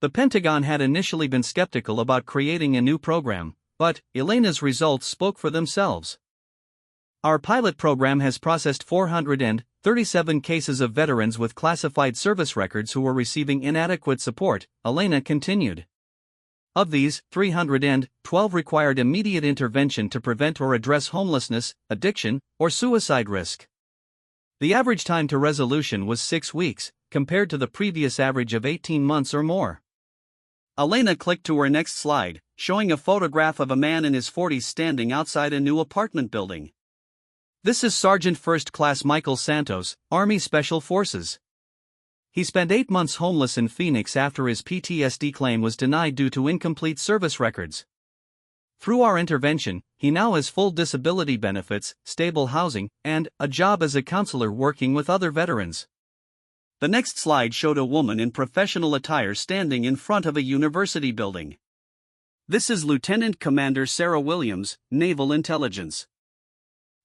The Pentagon had initially been skeptical about creating a new program, but Elena's results spoke for themselves. Our pilot program has processed 437 cases of veterans with classified service records who were receiving inadequate support, Elena continued. Of these, 312 required immediate intervention to prevent or address homelessness, addiction, or suicide risk. The average time to resolution was 6 weeks, compared to the previous average of 18 months or more. Elena clicked to her next slide, showing a photograph of a man in his 40s standing outside a new apartment building. This is Sergeant First Class Michael Santos, Army Special Forces. He spent 8 months homeless in Phoenix after his PTSD claim was denied due to incomplete service records. Through our intervention, he now has full disability benefits, stable housing, and a job as a counselor working with other veterans. The next slide showed a woman in professional attire standing in front of a university building. This is Lieutenant Commander Sarah Williams, Naval Intelligence.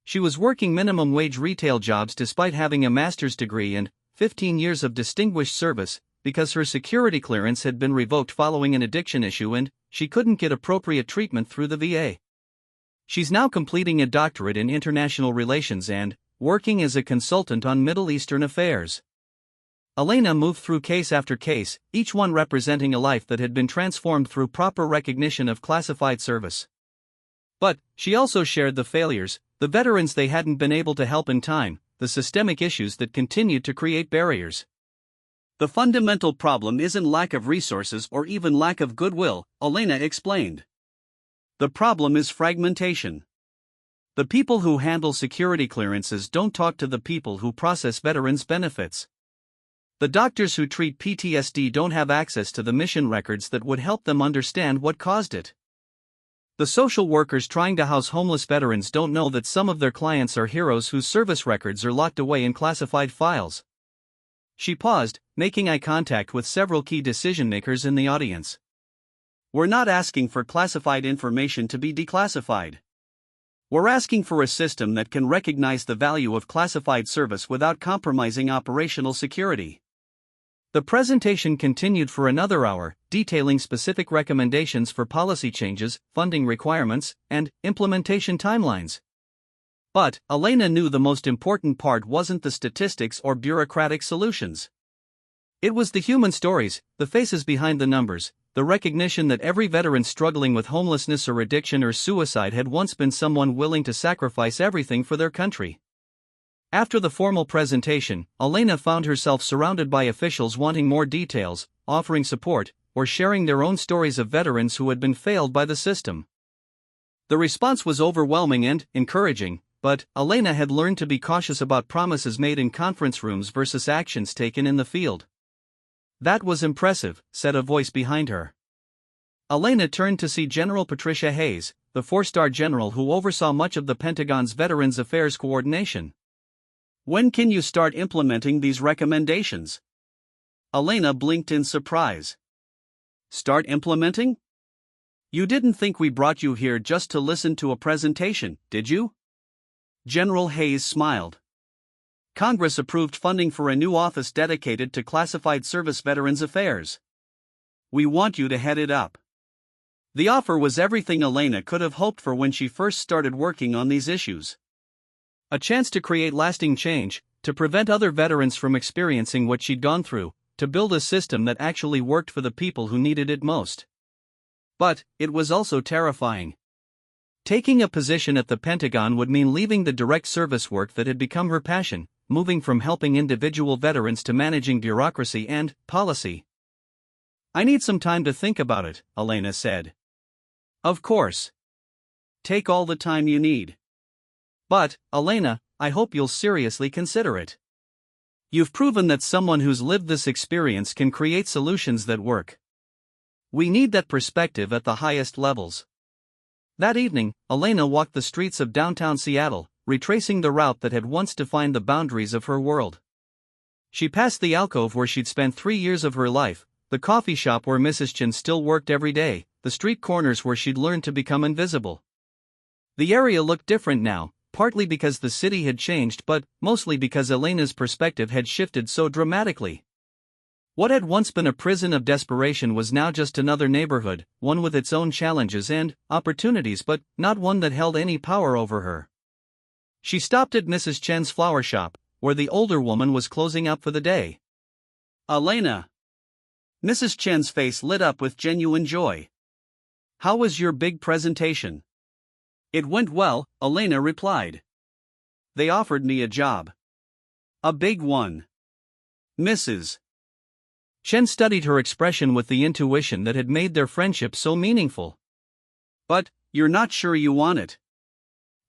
She was working minimum wage retail jobs despite having a master's degree and 15 years of distinguished service, because her security clearance had been revoked following an addiction issue and she couldn't get appropriate treatment through the VA. She's now completing a doctorate in international relations and working as a consultant on Middle Eastern affairs. Elena moved through case after case, each one representing a life that had been transformed through proper recognition of classified service. But she also shared the failures, the veterans they hadn't been able to help in time, the systemic issues that continued to create barriers. The fundamental problem isn't lack of resources or even lack of goodwill, Elena explained. The problem is fragmentation. The people who handle security clearances don't talk to the people who process veterans' benefits. The doctors who treat PTSD don't have access to the mission records that would help them understand what caused it. The social workers trying to house homeless veterans don't know that some of their clients are heroes whose service records are locked away in classified files. She paused, making eye contact with several key decision-makers in the audience. We're not asking for classified information to be declassified. We're asking for a system that can recognize the value of classified service without compromising operational security. The presentation continued for another hour, detailing specific recommendations for policy changes, funding requirements, and implementation timelines. But Elena knew the most important part wasn't the statistics or bureaucratic solutions. It was the human stories, the faces behind the numbers, the recognition that every veteran struggling with homelessness or addiction or suicide had once been someone willing to sacrifice everything for their country. After the formal presentation, Elena found herself surrounded by officials wanting more details, offering support, or sharing their own stories of veterans who had been failed by the system. The response was overwhelming and encouraging, but Elena had learned to be cautious about promises made in conference rooms versus actions taken in the field. "That was impressive," said a voice behind her. Elena turned to see General Patricia Hayes, the four-star general who oversaw much of the Pentagon's Veterans Affairs coordination. "When can you start implementing these recommendations?" Elena blinked in surprise. "Start implementing? You didn't think we brought you here just to listen to a presentation, did you?" General Hayes smiled. "Congress approved funding for a new office dedicated to classified service veterans affairs. We want you to head it up." The offer was everything Elena could have hoped for when she first started working on these issues. A chance to create lasting change, to prevent other veterans from experiencing what she'd gone through, to build a system that actually worked for the people who needed it most. But it was also terrifying. Taking a position at the Pentagon would mean leaving the direct service work that had become her passion, moving from helping individual veterans to managing bureaucracy and policy. "I need some time to think about it," Elena said. "Of course. Take all the time you need. But, Elena, I hope you'll seriously consider it. You've proven that someone who's lived this experience can create solutions that work. We need that perspective at the highest levels." That evening, Elena walked the streets of downtown Seattle, retracing the route that had once defined the boundaries of her world. She passed the alcove where she'd spent 3 years of her life, the coffee shop where Mrs. Chen still worked every day, the street corners where she'd learned to become invisible. The area looked different now, partly because the city had changed but mostly because Elena's perspective had shifted so dramatically. What had once been a prison of desperation was now just another neighborhood, one with its own challenges and opportunities but not one that held any power over her. She stopped at Mrs. Chen's flower shop, where the older woman was closing up for the day. "Elena." Mrs. Chen's face lit up with genuine joy. "How was your big presentation?" "It went well," Elena replied. "They offered me a job. A big one." Mrs. Chen studied her expression with the intuition that had made their friendship so meaningful. "But, you're not sure you want it."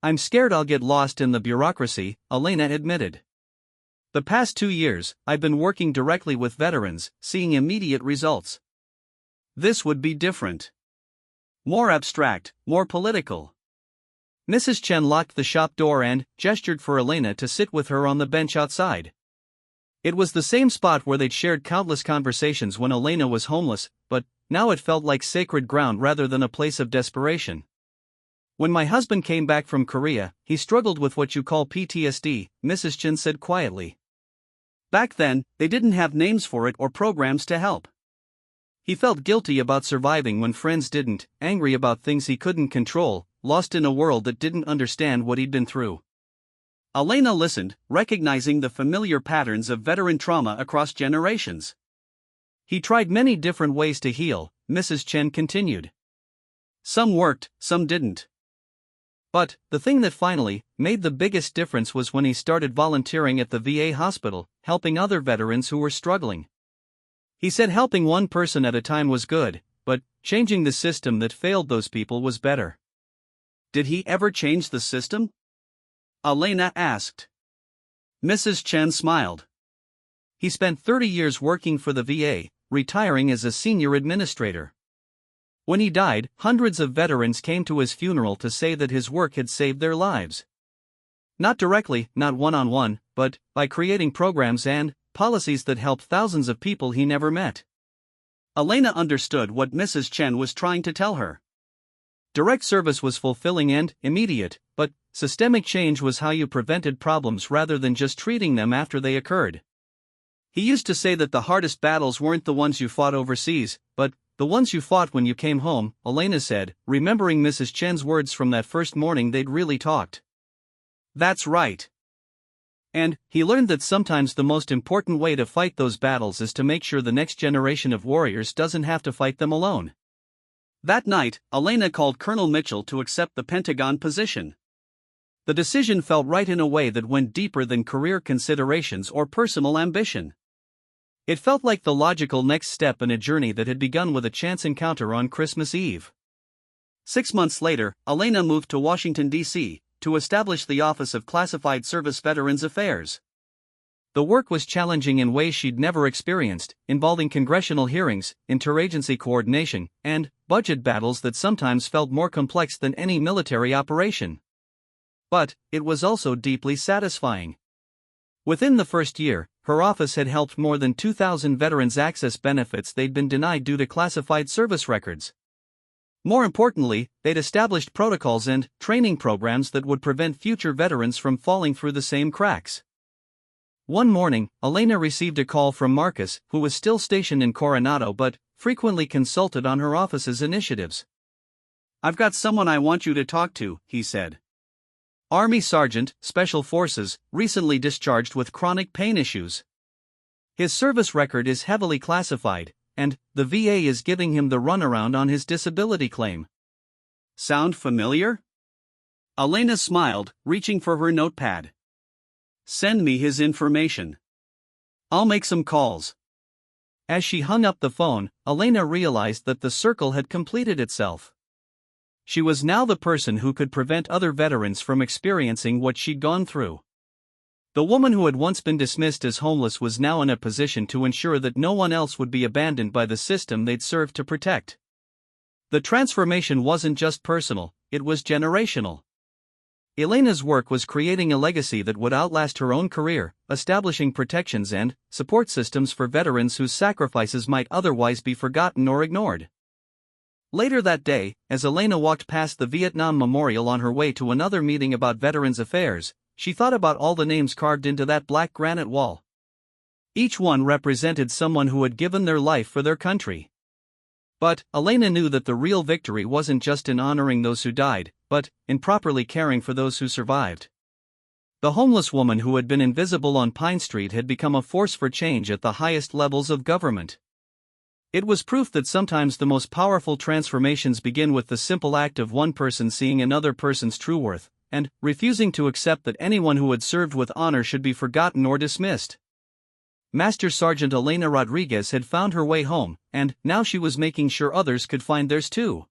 "I'm scared I'll get lost in the bureaucracy," Elena admitted. "The past 2 years, I've been working directly with veterans, seeing immediate results. This would be different. More abstract, more political." Mrs. Chen locked the shop door and gestured for Elena to sit with her on the bench outside. It was the same spot where they'd shared countless conversations when Elena was homeless, but now it felt like sacred ground rather than a place of desperation. "When my husband came back from Korea, he struggled with what you call PTSD," Mrs. Chen said quietly. "Back then, they didn't have names for it or programs to help. He felt guilty about surviving when friends didn't, angry about things he couldn't control, lost in a world that didn't understand what he'd been through." Elena listened, recognizing the familiar patterns of veteran trauma across generations. "He tried many different ways to heal," Mrs. Chen continued. "Some worked, some didn't. But the thing that finally made the biggest difference was when he started volunteering at the VA hospital, helping other veterans who were struggling. He said helping one person at a time was good, but changing the system that failed those people was better." "Did he ever change the system?" Elena asked. Mrs. Chen smiled. "He spent 30 years working for the VA, retiring as a senior administrator. When he died, hundreds of veterans came to his funeral to say that his work had saved their lives. Not directly, not one-on-one, but by creating programs and policies that helped thousands of people he never met." Elena understood what Mrs. Chen was trying to tell her. Direct service was fulfilling and immediate, but systemic change was how you prevented problems rather than just treating them after they occurred. He used to say that the hardest battles weren't the ones you fought overseas, but the ones you fought when you came home, Elena said, remembering Mrs. Chen's words from that first morning they'd really talked. That's right. And he learned that sometimes the most important way to fight those battles is to make sure the next generation of warriors doesn't have to fight them alone. That night, Elena called Colonel Mitchell to accept the Pentagon position. The decision felt right in a way that went deeper than career considerations or personal ambition. It felt like the logical next step in a journey that had begun with a chance encounter on Christmas Eve. 6 months later, Elena moved to Washington, D.C., to establish the Office of Classified Service Veterans Affairs. The work was challenging in ways she'd never experienced, involving congressional hearings, interagency coordination, and budget battles that sometimes felt more complex than any military operation. But it was also deeply satisfying. Within the first year, her office had helped more than 2,000 veterans access benefits they'd been denied due to classified service records. More importantly, they'd established protocols and training programs that would prevent future veterans from falling through the same cracks. One morning, Elena received a call from Marcus, who was still stationed in Coronado but frequently consulted on her office's initiatives. "I've got someone I want you to talk to," he said. Army Sergeant, Special Forces, recently discharged with chronic pain issues. His service record is heavily classified, and the VA is giving him the runaround on his disability claim. Sound familiar? Elena smiled, reaching for her notepad. "Send me his information. I'll make some calls." As she hung up the phone, Elena realized that the circle had completed itself. She was now the person who could prevent other veterans from experiencing what she'd gone through. The woman who had once been dismissed as homeless was now in a position to ensure that no one else would be abandoned by the system they'd served to protect. The transformation wasn't just personal, it was generational. Elena's work was creating a legacy that would outlast her own career, establishing protections and support systems for veterans whose sacrifices might otherwise be forgotten or ignored. Later that day, as Elena walked past the Vietnam Memorial on her way to another meeting about Veterans Affairs, she thought about all the names carved into that black granite wall. Each one represented someone who had given their life for their country. But Elena knew that the real victory wasn't just in honoring those who died, but in properly caring for those who survived. The homeless woman who had been invisible on Pine Street had become a force for change at the highest levels of government. It was proof that sometimes the most powerful transformations begin with the simple act of one person seeing another person's true worth, and refusing to accept that anyone who had served with honor should be forgotten or dismissed. Master Sergeant Elena Rodriguez had found her way home, and now she was making sure others could find theirs too.